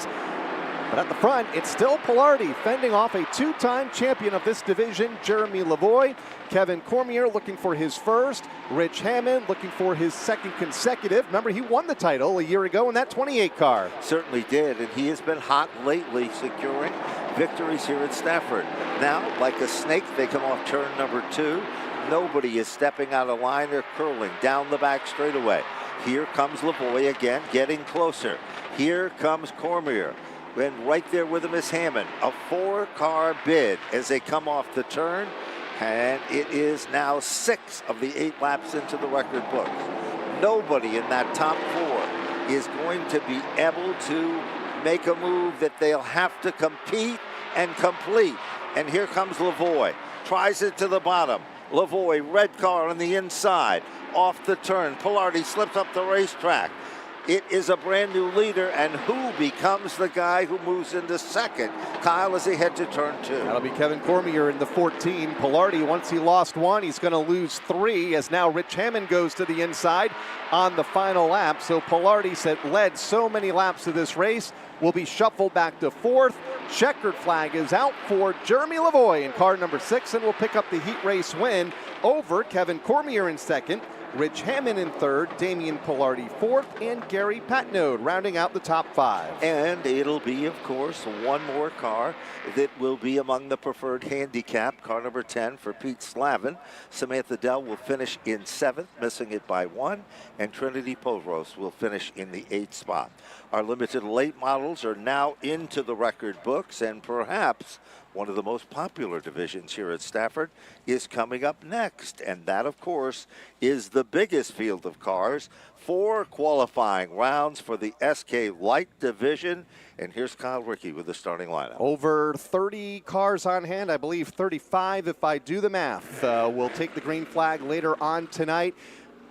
But at the front, it's still Pilardi fending off a 2-time champion of this division, Jeremy Lavoie. Kevin Cormier looking for his first. Rich Hammond looking for his 2nd consecutive. Remember, he won the title a year ago in that 28 car. Certainly did, and he has been hot lately, securing victories here at Stafford. Now, like a snake, they come off turn number 2. Nobody is stepping out of line or curling down the back straightaway. Here comes Lavoie again, getting closer. Here comes Cormier. And right there with him is Hammond. A 4-car bid as they come off the turn. And it is now 6 of the 8 laps into the record books. Nobody in that top 4 is going to be able to make a move that they'll have to compete and complete. And here comes Lavoie. Tries it to the bottom. Lavoie, red car on the inside. Off the turn. Pilardi slips up the racetrack. It is a brand new leader, and who becomes the guy who moves into second? Kyle, as they head to turn 2. That'll be Kevin Cormier in the 14. Pilardi, once he lost 1, he's going to lose 3, as now Rich Hammond goes to the inside on the final lap. So Pilardi led so many laps of this race, will be shuffled back to 4th. Checkered flag is out for Jeremy Lavoie in car number 6, and will pick up the heat race win over Kevin Cormier in 2nd. Rich Hammond in 3rd, Damian Pilardi 4th, and Gary Patnode rounding out the top 5. And it'll be, of course, 1 more car that will be among the preferred handicap. Car number 10 for Pete Slavin. Samantha Dell will finish in 7th, missing it by 1, and Trinity Povros will finish in the 8th spot. Our limited late models are now into the record books, and perhaps one of the most popular divisions here at Stafford is coming up next. And that, of course, is the biggest field of cars. 4 qualifying rounds for the SK Light division. And here's Kyle Rickey with the starting lineup. Over 30 cars on hand, I believe 35 if I do the math. We'll take the green flag later on tonight.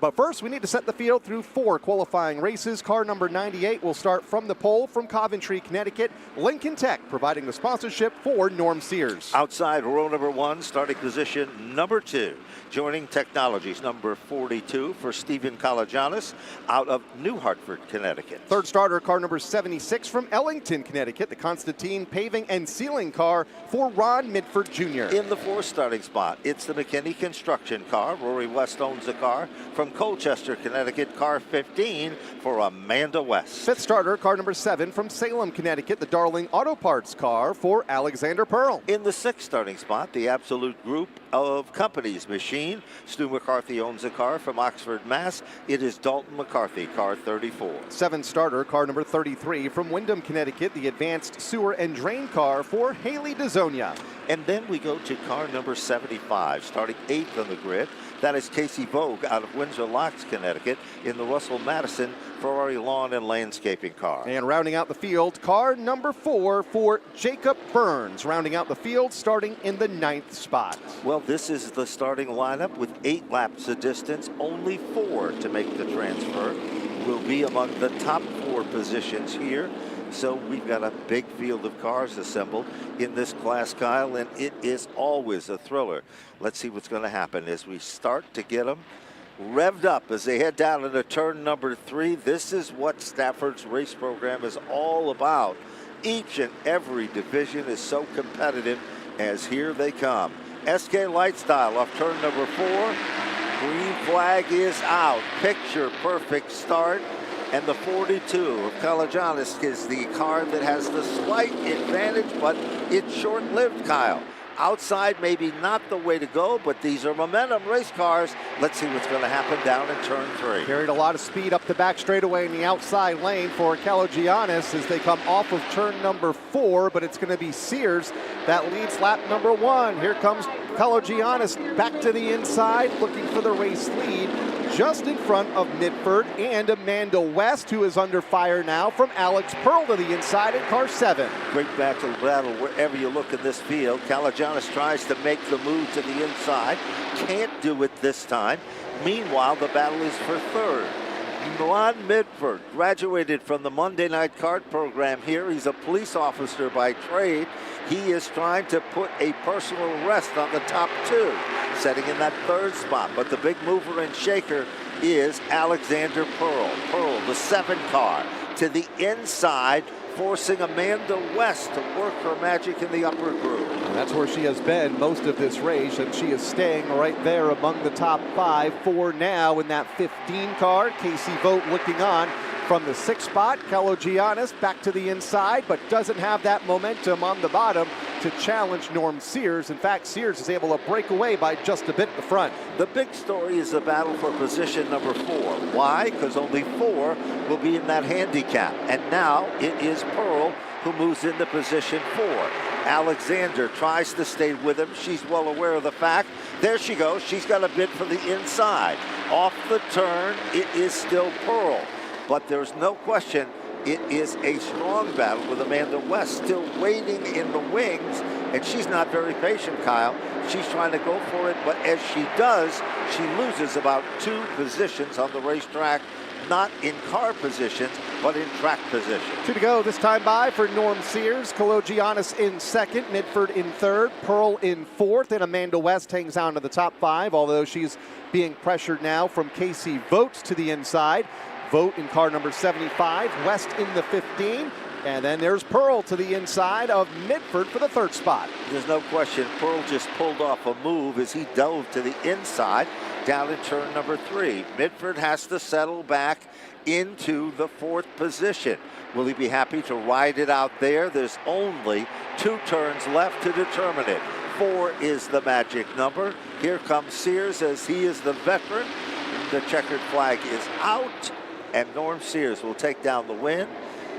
But first, we need to set the field through 4 qualifying races. Car number 98 will start from the pole from Coventry, Connecticut. Lincoln Tech providing the sponsorship for Norm Sears. Outside row number 1, starting position number 2. Joining Technologies number 42 for Stephen Kalajanis out of New Hartford, Connecticut. 3rd starter, car number 76 from Ellington, Connecticut. The Constantine paving and sealing car for Ron Midford Jr. In the 4th starting spot, it's the McKinney construction car. Rory West owns the car. From Colchester, Connecticut, car 15 for Amanda West. 5th starter, car number 7 from Salem, Connecticut. The Darling Auto Parts car for Alexander Pearl. In the 6th starting spot, the Absolute Group of Companies machine. Stu McCarthy owns a car from Oxford, Mass. It is Dalton McCarthy, car 34. 7th starter, car number 33 from Windham, Connecticut. The Advanced Sewer and Drain car for Haley DeZonia. And then we go to car number 75, starting 8th on the grid. That is Casey Vogue out of Windsor Locks, Connecticut, in the Russell Madison Ferrari Lawn and Landscaping car. And rounding out the field, car number 4 for Jacob Burns, rounding out the field, starting in the 9th spot. Well, this is the starting lineup with 8 laps of distance, only 4 to make the transfer. Will be among the top 4 positions here. So we've got a big field of cars assembled in this class, Kyle, and it is always a thriller. Let's see what's going to happen as we start to get them revved up as they head down into turn number 3. This is what Stafford's race program is all about. Each and every division is so competitive as here they come. SK Lightstyle off turn number 4. Green flag is out. Picture perfect start. And the 42 of Kalajanis is the car that has the slight advantage, but it's short-lived, Kyle. Outside, maybe not the way to go, but these are momentum race cars. Let's see what's going to happen down in turn 3. Carried a lot of speed up the back straightaway in the outside lane for Kalogiannis as they come off of turn number 4, but it's going to be Sears that leads lap number 1. Here comes Kalogiannis back to the inside, looking for the race lead, just in front of Midford and Amanda West, who is under fire now from Alex Pearl to the inside in car 7. Great battle wherever you look in this field. Kalajanis tries to make the move to the inside. Can't do it this time. Meanwhile, the battle is for third. Ron Midford graduated from the Monday Night Kart program here. He's a police officer by trade. He is trying to put a personal arrest on the top 2, setting in that third spot. But the big mover and shaker is Alexander Pearl. Pearl, the 7 car, to the inside, forcing Amanda West to work her magic in the upper group. And that's where she has been most of this race, and she is staying right there among the top 5 for now in that 15 car. Casey Vogt looking on from the 6th spot. Kalogiannis back to the inside, but doesn't have that momentum on the bottom to challenge Norm Sears. In fact, Sears is able to break away by just a bit at the front. The big story is the battle for position number 4. Why? Because only 4 will be in that handicap. And now it is Pearl who moves into position 4. Alexander tries to stay with him. She's well aware of the fact. There she goes. She's got a bid for the inside. Off the turn, it is still Pearl. But there's no question it is a strong battle with Amanda West still waiting in the wings, and she's not very patient, Kyle. She's trying to go for it, but as she does, she loses about 2 positions on the racetrack, not in car positions, but in track position. 2 to go this time by for Norm Sears. Kalogiannis in 2nd, Midford in 3rd, Pearl in 4th, and Amanda West hangs on to the top 5, although she's being pressured now from Casey Vogt to the inside. Vogt in car number 75, West in the 15, and then there's Pearl to the inside of Midford for the 3rd spot. There's no question Pearl just pulled off a move as he dove to the inside down in turn number 3. Midford has to settle back into the 4th position. Will he be happy to ride it out there? There's only 2 turns left to determine it. 4 is the magic number. Here comes Sears as he is the veteran. The checkered flag is out, and Norm Sears will take down the win.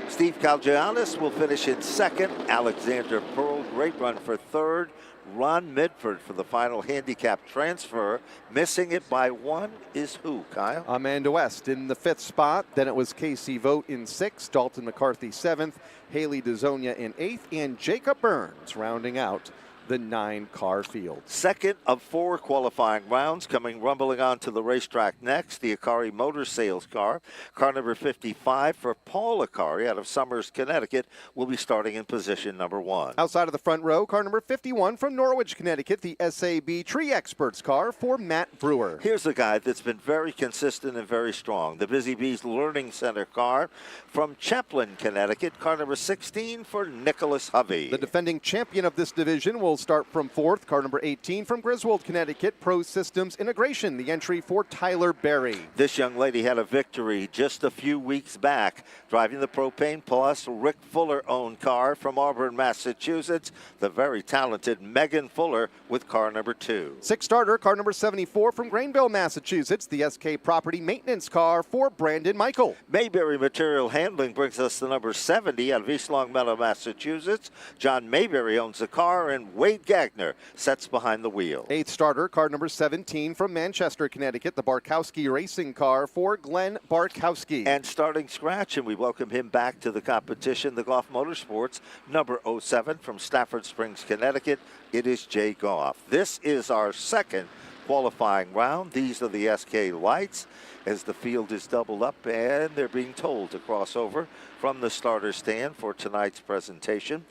Steve Kalogiannis will finish in 2nd. Alexander Pearl, great run for 3rd. Ron Midford for the final handicap transfer. Missing it by 1 is who, Kyle? Amanda West in the 5th spot. Then it was Casey Vogt in 6th, Dalton McCarthy 7th, Haley DeZonia in 8th, and Jacob Burns rounding out the 9-car field. 2nd of 4 qualifying rounds. Coming rumbling onto the racetrack next, the Akari Motor Sales car. Car number 55 for Paul Akari out of Somers, Connecticut, will be starting in position number 1. Outside of the front row, car number 51 from Norwich, Connecticut, the SAB Tree Experts car for Matt Brewer. Here's a guy that's been very consistent and very strong. The Busy Bees Learning Center car from Chaplin, Connecticut. Car number 16 for Nicholas Hovey. The defending champion of this division will start from 4th. Car number 18 from Griswold, Connecticut, Pro Systems Integration, the entry for Tyler Berry. This young lady had a victory just a few weeks back, driving the Propane Plus Rick Fuller-owned car from Auburn, Massachusetts, the very talented Megan Fuller with car number 2. 6th starter, car number 74 from Grainville, Massachusetts, the SK Property Maintenance car for Brandon Michael. Mayberry Material Handling brings us the number 70 out of East Longmeadow, Massachusetts. John Mayberry owns the car, and Wade Gagner sets behind the wheel. 8th starter, car number 17 from Manchester, Connecticut, the Barkowski Racing car for Glenn Barkowski. And starting scratch, and we welcome him back to the competition, the Goff Motorsports, number 07 from Stafford Springs, Connecticut. It is Jay Goff. This is our 2nd qualifying round. These are the SK lights as the field is doubled up, and they're being told to cross over from the starter stand for tonight's presentation.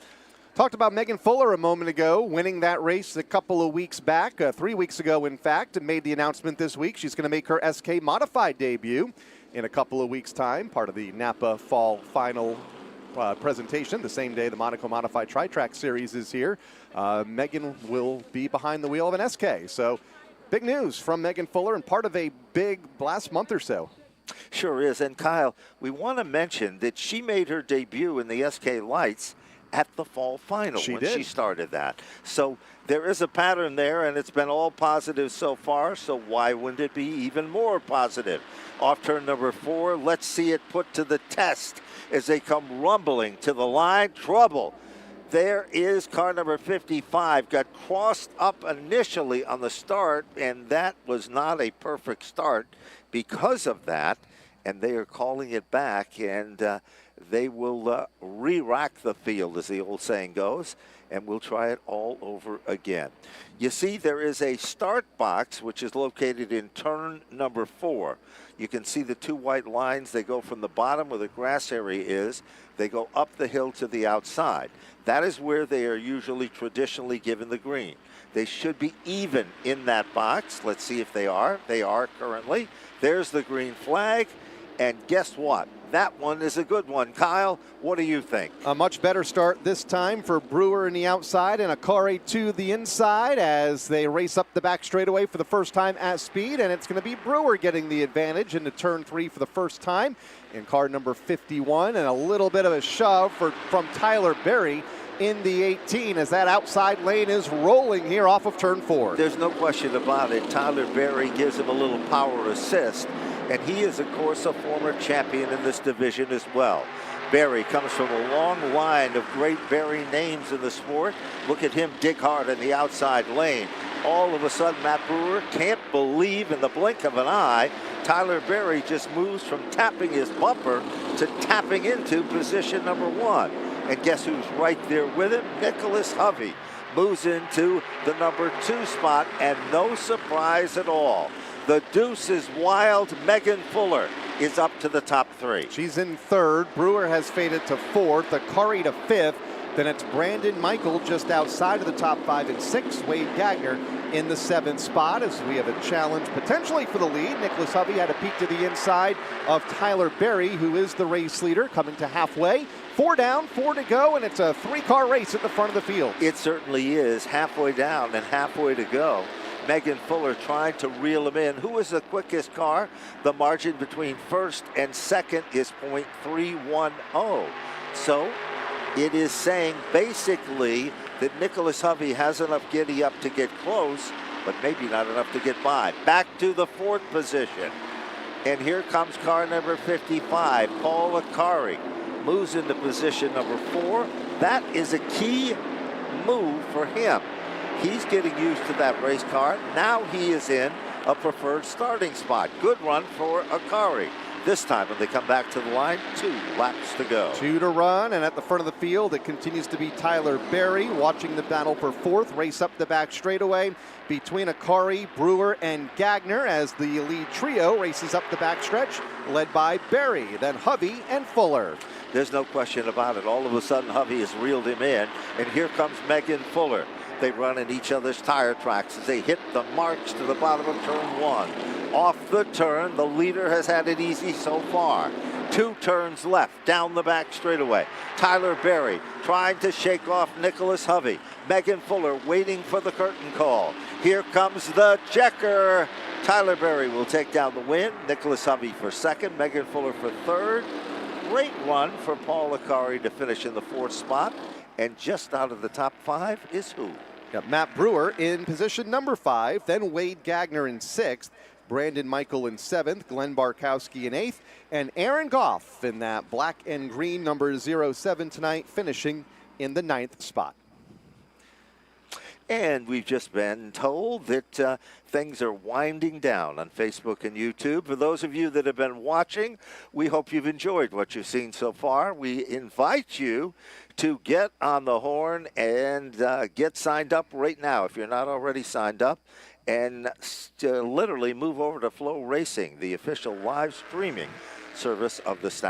Talked about Megan Fuller a moment ago, winning that race a couple of weeks back, 3 weeks ago, in fact, and made the announcement this week. She's going to make her SK Modified debut in a couple of weeks' time, part of the Napa Fall Final presentation. The same day the Monaco Modified Tri-Track Series is here. Megan will be behind the wheel of an SK. So big news from Megan Fuller and part of a big last month or so. Sure is. And Kyle, we want to mention that she made her debut in the SK Lights at the fall final when she started that. So there is a pattern there, and it's been all positive so far, so why wouldn't it be even more positive? Off turn number 4, let's see it put to the test as they come rumbling to the line. Trouble. There is car number 55, got crossed up initially on the start, and that was not a perfect start because of that, and they are calling it back, and they will re-rack the field, as the old saying goes, and we'll try it all over again. You see, there is a start box, which is located in turn number 4. You can see the 2 white lines. They go from the bottom where the grass area is. They go up the hill to the outside. That is where they are usually traditionally given the green. They should be even in that box. Let's see if they are. They are currently. There's the green flag. And guess what? That one is a good one. Kyle, what do you think? A much better start this time for Brewer in the outside and Akari to the inside as they race up the back straightaway for the first time at speed. And it's going to be Brewer getting the advantage into turn 3 for the first time in car number 51. And a little bit of a shove from Tyler Berry in the 18 as that outside lane is rolling here off of turn 4. There's no question about it. Tyler Berry gives him a little power assist. And he is, of course, a former champion in this division as well. Berry comes from a long line of great Berry names in the sport. Look at him dig hard in the outside lane. All of a sudden, Matt Brewer can't believe in the blink of an eye, Tyler Berry just moves from tapping his bumper to tapping into position number 1. And guess who's right there with him? Nicholas Hovey moves into the number 2 spot, and no surprise at all. The deuce is wild. Megan Fuller is up to the top 3. She's in 3rd. Brewer has faded to 4th. Akari to 5th. Then it's Brandon Michael just outside of the top 5 and 6. Wade Gagner in the 7th spot as we have a challenge potentially for the lead. Nicholas Hovey had a peek to the inside of Tyler Berry, who is the race leader, coming to halfway. 4 down, 4 to go, and it's a 3-car race at the front of the field. It certainly is. Halfway down and halfway to go. Megan Fuller trying to reel him in. Who is the quickest car? The margin between first and second is .310. So it is saying basically that Nicholas Hovey has enough giddy up to get close, but maybe not enough to get by. Back to the 4th position. And here comes car number 55, Paul Akari. Moves into position number 4. That is a key move for him. He's getting used to that race car. Now he is in a preferred starting spot. Good run for Akari. This time when they come back to the line, 2 laps to go. 2 to run, and at the front of the field, it continues to be Tyler Berry watching the battle for 4th. Race up the back straightaway between Akari, Brewer, and Gagner as the lead trio races up the backstretch, led by Berry, then Hovey and Fuller. There's no question about it. All of a sudden, Hovey has reeled him in, and here comes Megan Fuller. They run in each other's tire tracks as they hit the marks to the bottom of turn 1. Off the turn, the leader has had it easy so far. 2 turns left, down the back straightaway. Tyler Berry trying to shake off Nicholas Hovey. Megan Fuller waiting for the curtain call. Here comes the checker. Tyler Berry will take down the win. Nicholas Hovey for 2nd, Megan Fuller for 3rd. Great run for Paul Akari to finish in the 4th spot. And just out of the top 5 is who? Got Matt Brewer in position number 5, then Wade Gagner in 6th, Brandon Michael in 7th, Glenn Barkowski in 8th, and Aaron Goff in that black and green number 07 tonight, finishing in the 9th spot. And we've just been told that things are winding down on Facebook and YouTube. For those of you that have been watching, we hope you've enjoyed what you've seen so far. We invite you to get on the horn and get signed up right now if you're not already signed up. And literally move over to FloRacing, the official live streaming service of the Stafford.